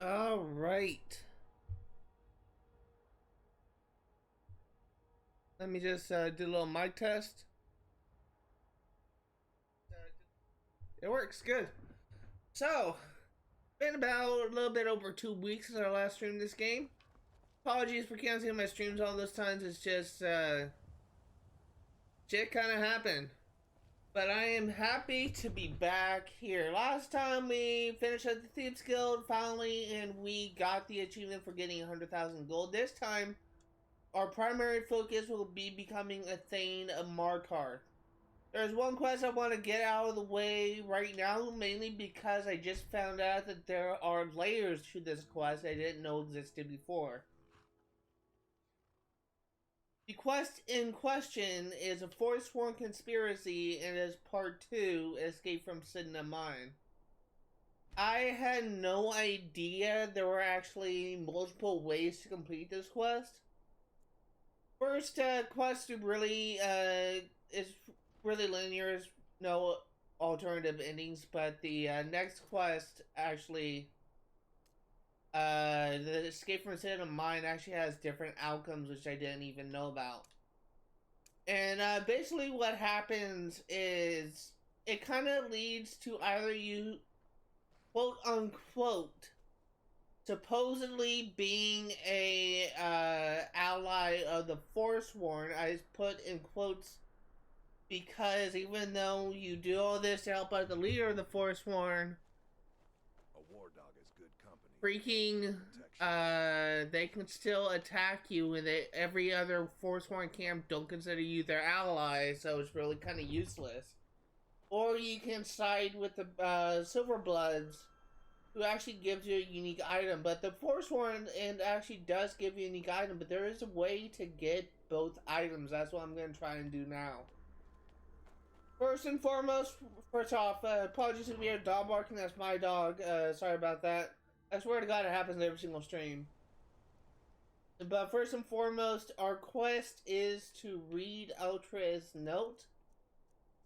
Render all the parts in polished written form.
All right. Let me just do a little mic test. It works good. So, been about a little bit over 2 weeks since I last streamed this game. Apologies for canceling my streams all those times. It's just shit kind of happened. But I am happy to be back here. Last time we finished at the Thieves Guild finally, and we got the achievement for getting 100,000 gold. This time, our primary focus will be becoming a Thane of Markarth. There's one quest I want to get out of the way right now, mainly because I just found out that there are layers to this quest I didn't know existed before. The quest in question is a Forsworn Conspiracy and is part 2, Escape from Sidna Mine. I had no idea there were actually multiple ways to complete this quest. First quest really is really linear, is no alternative endings, but the next quest actually the Escape from State of Mind actually has different outcomes, which I didn't even know about. And basically what happens is it kind of leads to either you, quote unquote, supposedly being a ally of the Forsworn. I put in quotes because even though you do all this to help out the leader of the Forsworn, A war dog is good company. freaking they can still attack you, and every other Forsworn camp don't consider you their ally, so it's really kind of useless. Or you can side with the Silverbloods, who actually gives you a unique item. But the Forsworn and actually does give you a unique item, but there is a way to get both items. That's what I'm going to try and do now. First and foremost, first off, apologies if we hear dog barking. That's my dog. Sorry about that. I swear to God, it happens every single stream. But first and foremost, our quest is to read Outriders' note.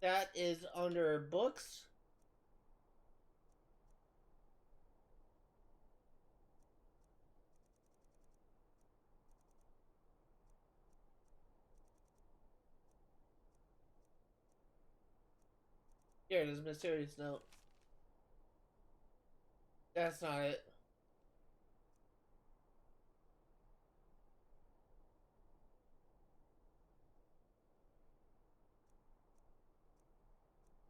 That is under books. Here it is, mysterious note. That's not it.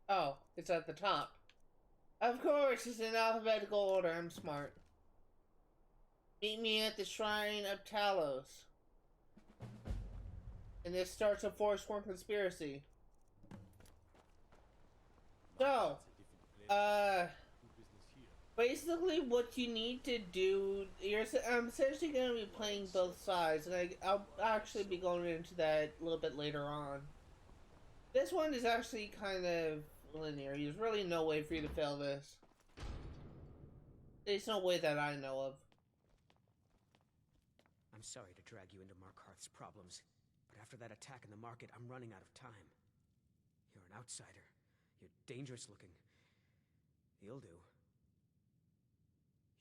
Oh, it's at the top. Of course, it's in alphabetical order. I'm smart. Meet me at the Shrine of Talos. And this starts a Forsworn Conspiracy. So, basically what you need to do, I'm essentially going to be playing both sides, and I'll actually be going into that a little bit later on. This one is actually kind of linear. There's really no way for you to fail this. There's no way that I know of. I'm sorry to drag you into Markarth's problems, but after that attack in the market, I'm running out of time. You're an outsider. You're dangerous looking. You'll do.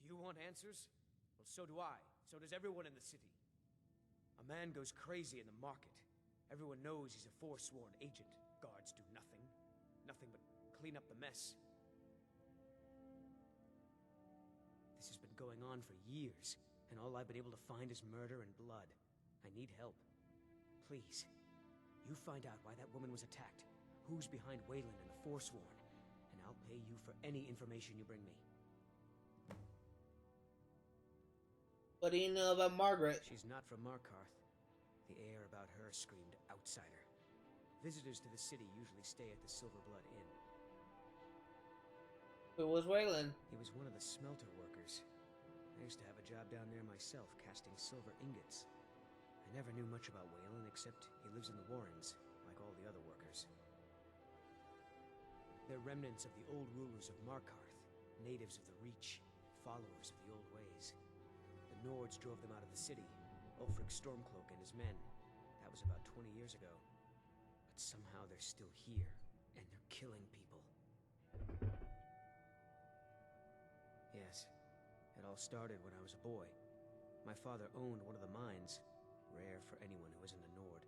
You want answers? Well, so do I. So does everyone in the city. A man goes crazy in the market. Everyone knows he's a Forsworn agent. Guards do nothing. Nothing but clean up the mess. This has been going on for years, and all I've been able to find is murder and blood. I need help. Please, you find out why that woman was attacked, who's behind Wayland and the Forsworn, and I'll pay you for any information you bring me. What do you know about Margaret? She's not from Markarth. The air about her screamed outsider. Visitors to the city usually stay at the Silverblood Inn. Who was Wayland? He was one of the smelter workers. I used to have a job down there myself, casting silver ingots. I never knew much about Wayland, except he lives in the Warrens, like all the other workers. They're remnants of the old rulers of Markarth, natives of the Reach, followers of the old ways. The Nords drove them out of the city, Ulfric Stormcloak and his men. That was about 20 years ago. But somehow they're still here, and they're killing people. Yes, It all started when I was a boy. My father owned one of the mines, rare for anyone who isn't a Nord.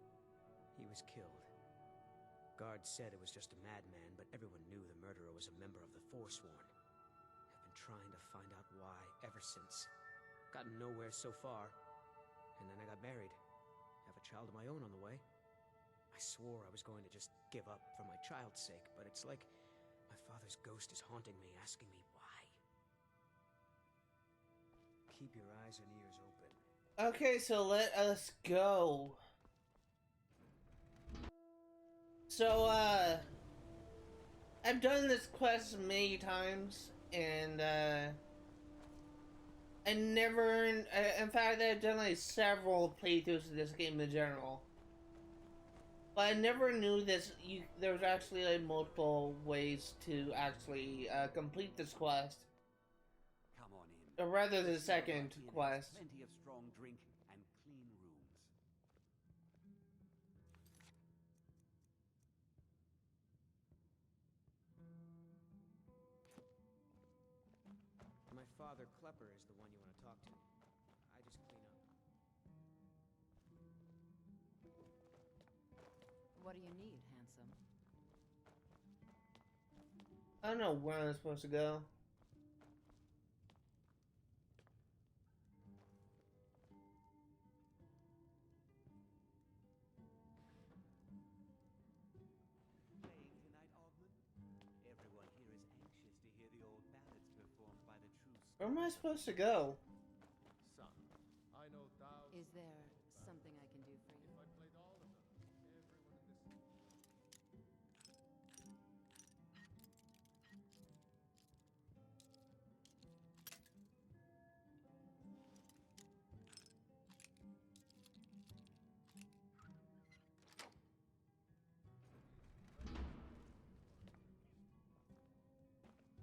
He was killed. Guards said it was just a madman, but everyone knew the murderer was a member of the Forsworn. I've been trying to find out why ever since. Gotten nowhere so far. And then I got married. Have a child of my own on the way. I swore I was going to just give up for my child's sake, but it's like my father's ghost is haunting me, asking me why. Keep your eyes and ears open. Okay, so let us go. So, I've done this quest many times, and, I never, in fact, I've done like several playthroughs of this game in general. But I never knew there was actually like multiple ways to actually complete this quest. Come on in. Or rather, the second quest. Plenty of strong drink and clean rooms. My father, Klepper, is the one you want to talk to. I just clean up. What do you need, handsome? I don't know where I'm supposed to go. Playing tonight, Ogman? Everyone here is anxious to hear the old ballads performed by the true Where am I supposed to go? Son, I know thousands. Is there something I can do for you? If I played all of them, everyone in this.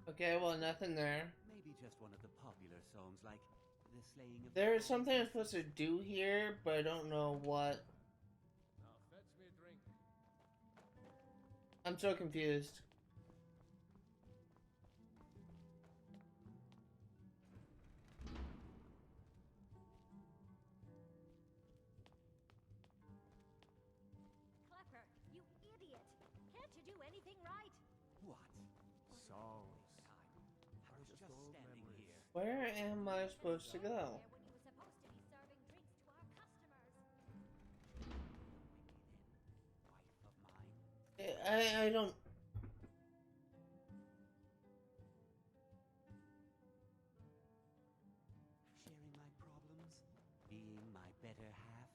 Okay, well, nothing there. Maybe just one of the popular songs like The Slaying of There's something I'm supposed to do here, but I don't know what. Now fetch me a drink. I'm so confused. Klepper, you idiot! Can't you do anything right? What? Songs. I was just old standing memories. here. Where am I supposed to go? There when you were supposed to be serving drinks to our customers. Wife of mine. I don't. Sharing my problems. Being my better half.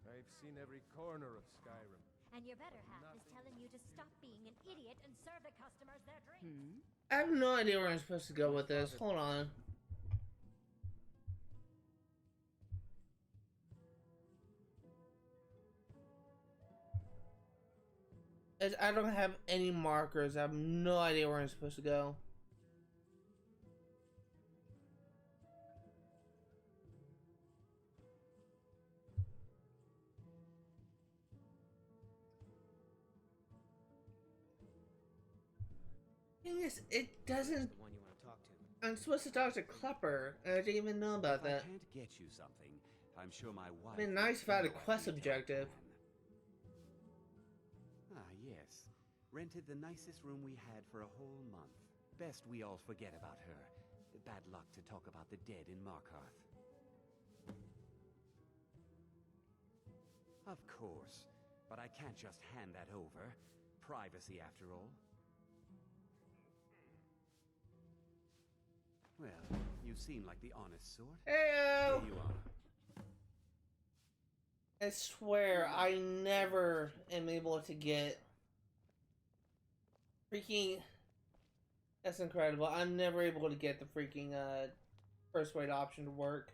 I've seen every corner of Skyrim. And your better half is telling you to stop being an idiot and serve the customers their drinks. I have no idea where I'm supposed to go with this. Hold on. I don't have any markers. I have no idea where I'm supposed to go. Thing is, it doesn't. The one you want to talk to. I'm supposed to talk to Klepper, and I didn't even know about If I that. can't get you something, I'm sure my wife. It'd be nice if I had a will quest happily objective. tell Ah, yes. Rented the nicest room we had for a whole month. Best we all forget about her. Bad luck to talk about the dead in Markarth. Of course, but I can't just hand that over. Privacy, after all. Well, you seem like the honest sort. Heyo! Here you are. I swear, I never am able to get freaking. That's incredible. I'm never able to get the freaking first weight option to work.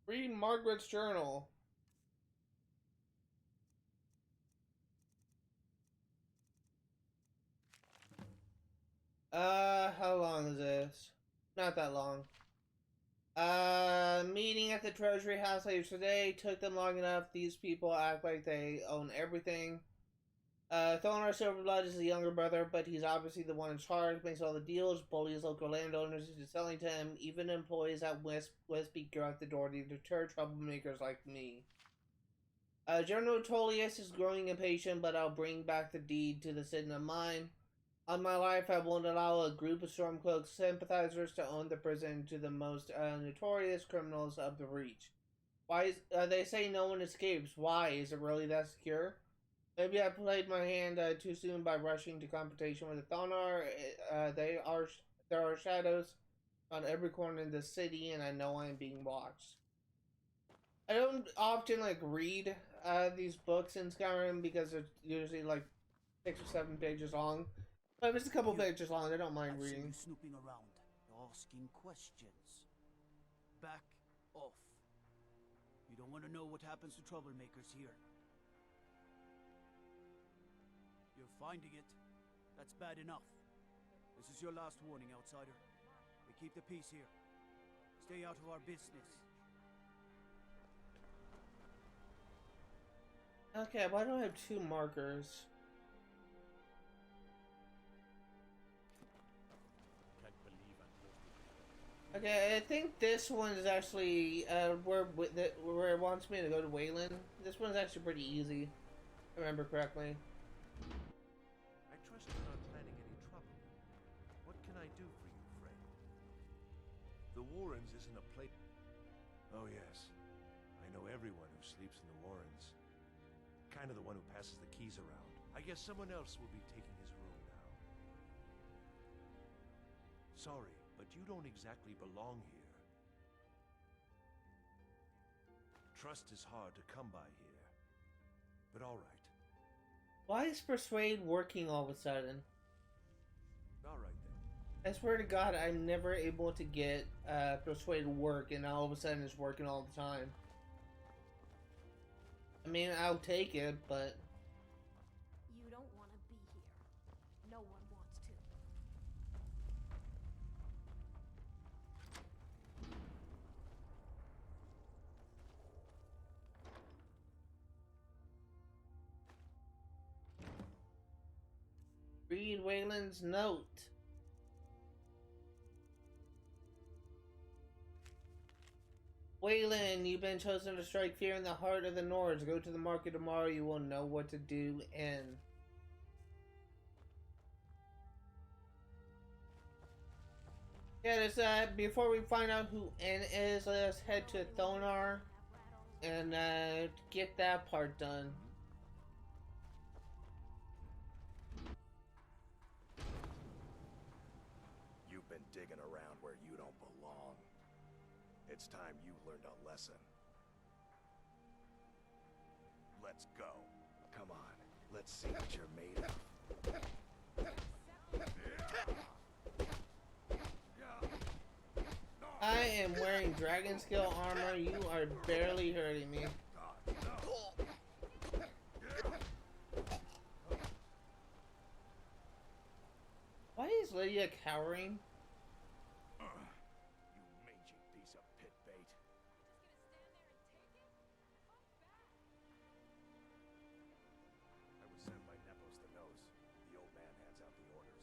Read Margaret's journal. How long is this? Not that long. meeting at the treasury house later today. Took them long enough. These people act like they own everything. Thonar Silverblood is the younger brother, but he's obviously the one in charge, makes all the deals, bullies local landowners into selling to him, even employees at Westby go out the door to deter troublemakers like me. General Tullius is growing impatient, but I'll bring back the deed to the City of Mine. On my life, I won't allow a group of Stormcloak sympathizers to own the prison to the most notorious criminals of the Reach. Why they say no one escapes. Why? Is it really that secure? Maybe I played my hand too soon by rushing to confrontation with the Thonar. There are shadows on every corner in the city, and I know I am being watched. I don't often read these books in Skyrim because they're usually 6 or 7 pages long. But if it's a couple pages long, I don't mind reading. You snooping around, asking questions. Back off. You don't want to know what happens to troublemakers here. You're finding it. That's bad enough. This is your last warning, outsider. We keep the peace here. Stay out of our business. Okay, why do I have 2 markers? Okay, I think this one is actually where it wants me to go to Wayland. This one's actually pretty easy, if I remember correctly. I trust you're not planning any trouble. What can I do for you, friend? The Warrens isn't a place. Oh yes, I know everyone who sleeps in the Warrens. Kind of the one who passes the keys around. I guess someone else will be taking his room now. Sorry, but you don't exactly belong here. Trust is hard to come by here. But all right. Why is Persuade working all of a sudden? All right then. I swear to God, I'm never able to get Persuade to work, and all of a sudden it's working all the time. I mean, I'll take it, but... You don't want to be here. No one wants to. Read Wayland's note. Wayland, you've been chosen to strike fear in the heart of the Nords. Go to the market tomorrow, you will know what to do and... Yeah, there's, before we find out who N is, let's head to Thonar and get that part done. You've been digging around where you don't belong. It's time you learned a lesson. Let's go. Come on, let's see what you're made of. I am wearing dragon scale armor. You are barely hurting me. Why is Lydia cowering? You mangy piece of pit bait. I was sent by Nepos the Nose. The old man hands out the orders.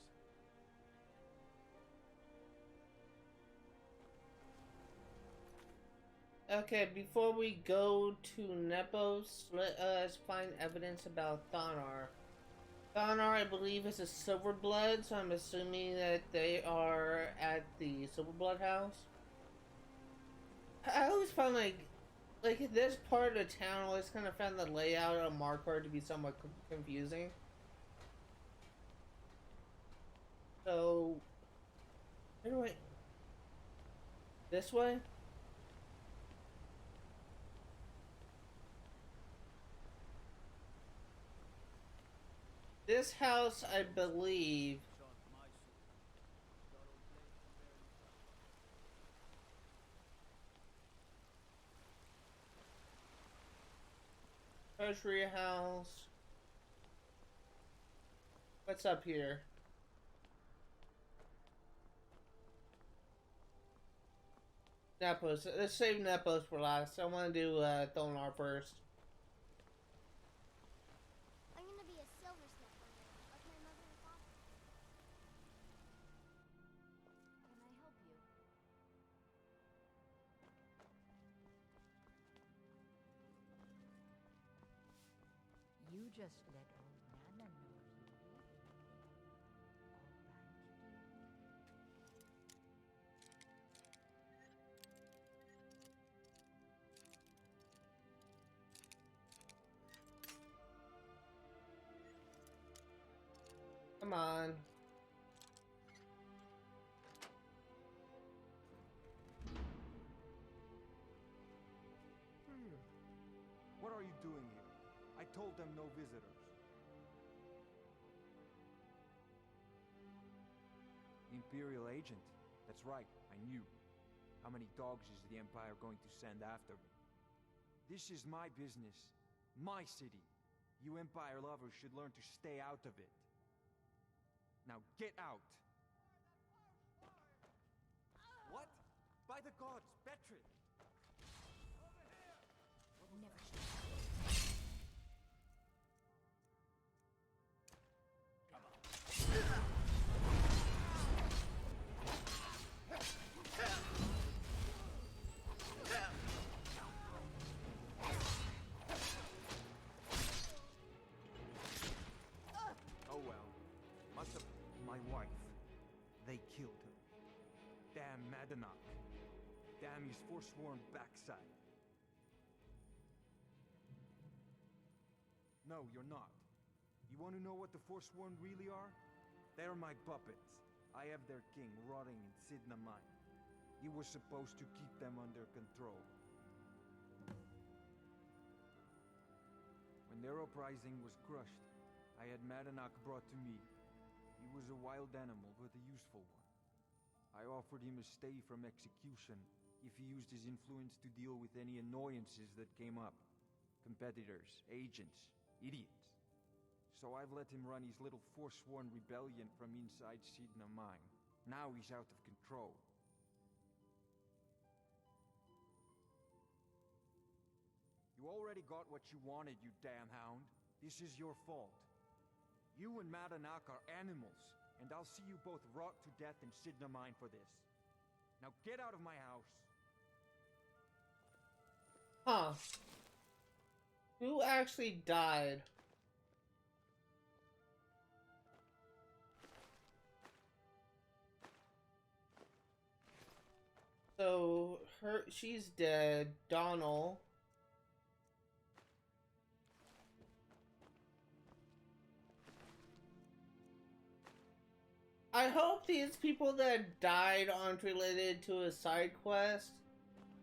Okay, before we go to Nepos, let us find evidence about Thonar. Thonar, I believe, is a Silverblood, so I'm assuming that they are at the Silverblood house. I always found, like this part of the town, I always kind of found the layout of Markarth to be somewhat confusing. So, where do I... This way? This house, I believe... Treasury house. What's up here? Nepos. Let's save Nepos for last. I want to do Thonar first. I'm gonna be a silversmith one day, like my mother and father. Can I help you? You just let old Nana know if you will. Come on. What are you doing here? I told them no visitors. Imperial agent. That's right, I knew. How many dogs is the Empire going to send after me? This is my business. My city. You Empire lovers should learn to stay out of it. Now get out! What? By the gods, Betrid! Never. Oh well. Must have... My wife. They killed her. Damn Madanach. Damn his forsworn backside. No, you're not. You want to know what the Forsworn really are? They're my puppets. I have their king rotting in Sidna Mine. You were supposed to keep them under control. When their uprising was crushed, I had Madanach brought to me. He was a wild animal, but a useful one. I offered him a stay from execution if he used his influence to deal with any annoyances that came up. Competitors, agents, idiots. So I've let him run his little Forsworn rebellion from inside Sidna Mine. Now he's out of control. You already got what you wanted, you damn hound. This is your fault. You and Madanach are animals, and I'll see you both rot to death in Sidna Mine for this. Now get out of my house. Huh. Who actually died? So, she's dead. Donald. I hope these people that died aren't related to a side quest.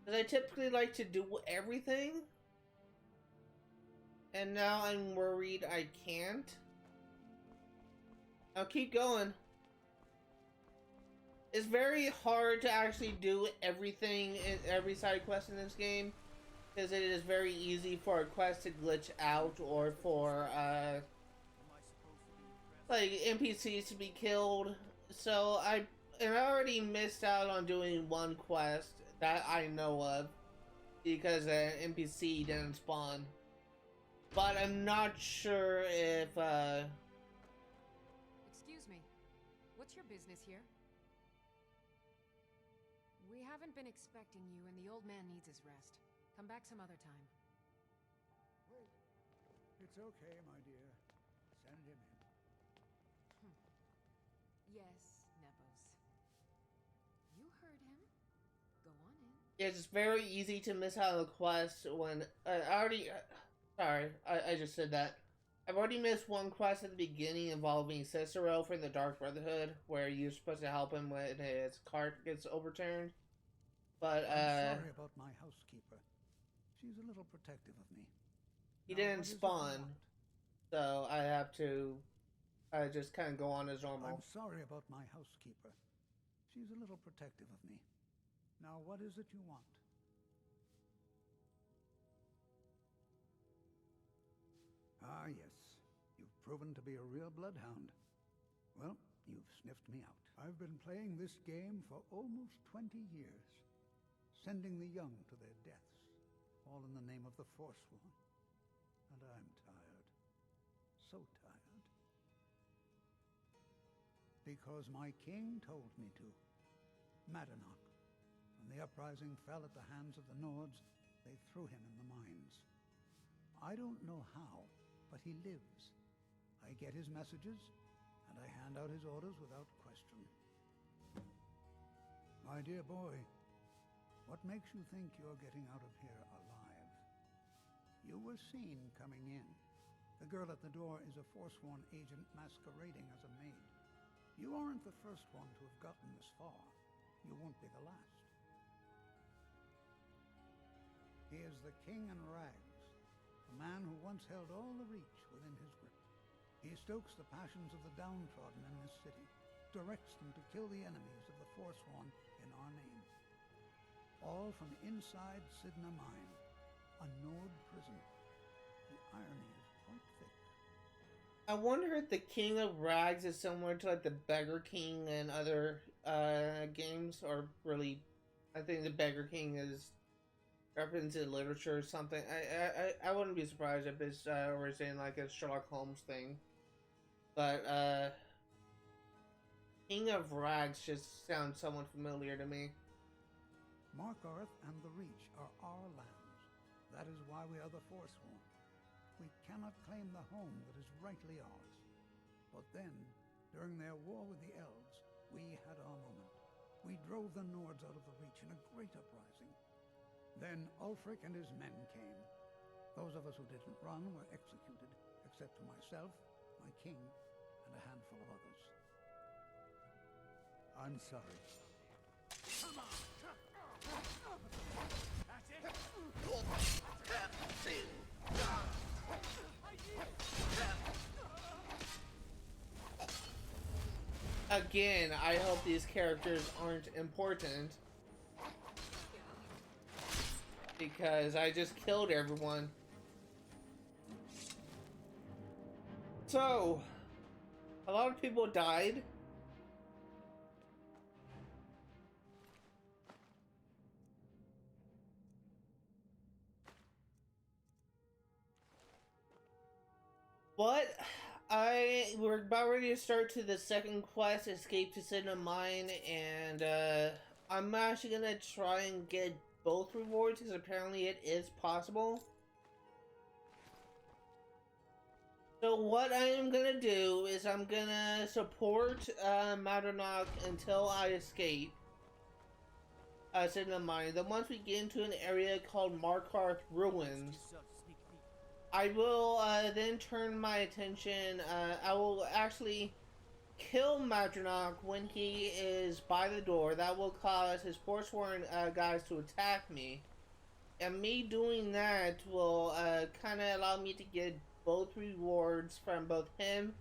Because I typically like to do everything. And now I'm worried I can't. I'll keep going. It's very hard to actually do everything in every side quest in this game, because it is very easy for a quest to glitch out or for like NPCs to be killed. So I already missed out on doing one quest that I know of because an NPC didn't spawn. But I'm not sure if Excuse me. What's your business here? We haven't been expecting you, and the old man needs his rest. Come back some other time. Wait. It's okay, my dear. Send him in. Yes, Nepos. You heard him. Go on in. it's very easy to miss out on the quest when I already. Sorry, I just said that. I've already missed one quest at the beginning involving Cicero from the Dark Brotherhood, where you're supposed to help him when his cart gets overturned. But I'm sorry about my housekeeper. She's a little protective of me. he Now, what didn't is it you spawn, want? so I have to just kind of go on as normal. I'm sorry about my housekeeper. She's a little protective of me. Now, what is it you want? Ah, yes. You've proven to be a real bloodhound. Well, you've sniffed me out. I've been playing this game for almost 20 years. sending the young to their deaths, all in the name of the Forsworn. And I'm tired. So tired. Because my king told me to. Madanach. When the uprising fell at the hands of the Nords, they threw him in the mines. I don't know how, but he lives. I get his messages, and I hand out his orders without question. My dear boy, what makes you think you're getting out of here alive? You were seen coming in. The girl at the door is a Forsworn agent masquerading as a maid. You aren't the first one to have gotten this far. You won't be the last. He is the king in rags, a man who once held all the Reach within his grip. He stokes the passions of the downtrodden in this city, directs them to kill the enemies of the Forsworn in our name. All from inside Sidna Mine, a Nord prison. The irony is quite thick. I wonder if the King of Rags is similar to like the Beggar King and other games, or really, I think the Beggar King is referenced in literature or something. I wouldn't be surprised if it's we're saying like a Sherlock Holmes thing, but King of Rags just sounds somewhat familiar to me. Markarth and the Reach are our lands. That is why we are the Forsworn. We cannot claim the home that is rightly ours. But then, during their war with the Elves, we had our moment. We drove the Nords out of the Reach in a great uprising. Then Ulfric and his men came. Those of us who didn't run were executed, except for myself, my king, and a handful of others. I'm sorry. Come on! Again, I hope these characters aren't important, because I just killed everyone. So, a lot of people died. We're about ready to start to the second quest, Escape to Sidna Mine, and I'm actually gonna try and get both rewards because apparently it is possible. So what I am gonna do is I'm gonna support Madanach until I escape Sidna Mine. Then once we get into an area called Markarth Ruins, I will then turn my attention. I will actually kill Madanach when he is by the door. That will cause his Forsworn guys to attack me, and me doing that will kind of allow me to get both rewards from both him,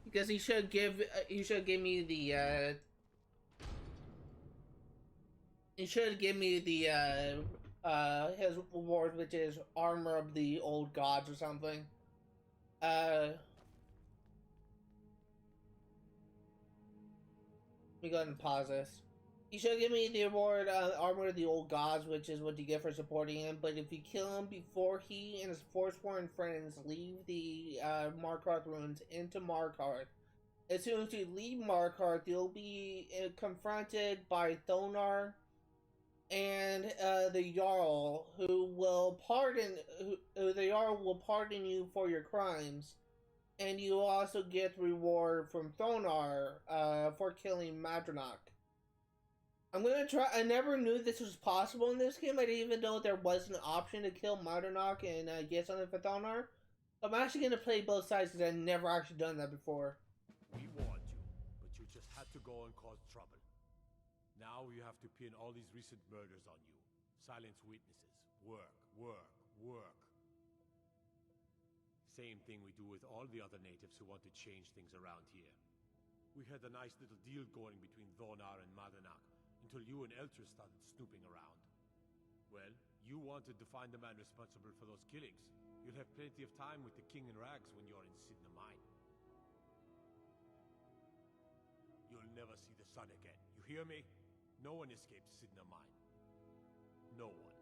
because he should give me the his reward, which is Armor of the Old Gods or something. Let me go ahead and pause this. He should give me the reward Armor of the Old Gods, which is what you get for supporting him. But if you kill him before he and his Forsworn friends leave the Markarth Ruins into Markarth, as soon as you leave Markarth, you'll be confronted by Thonar and the Jarl, who will pardon you for your crimes, and you also get reward from Thonar for killing Madanach. I'm gonna try. I never knew this was possible in this game. I didn't even know there was an option to kill Madanach and get something for Thonar. I'm actually gonna play both sides because I've never actually done that before. We warned you, but you just had to go and cause trouble. Now you have to pin all these recent murders on you. Silence witnesses. Work, work, work. Same thing we do with all the other natives who want to change things around here. We had a nice little deal going between Thonar and Madanach, until you and Elter started snooping around. Well, you wanted to find the man responsible for those killings. You'll have plenty of time with the King in Rags when you're in Sidna Mine. You'll never see the sun again. You hear me? No one escapes Sidna Mine. no one.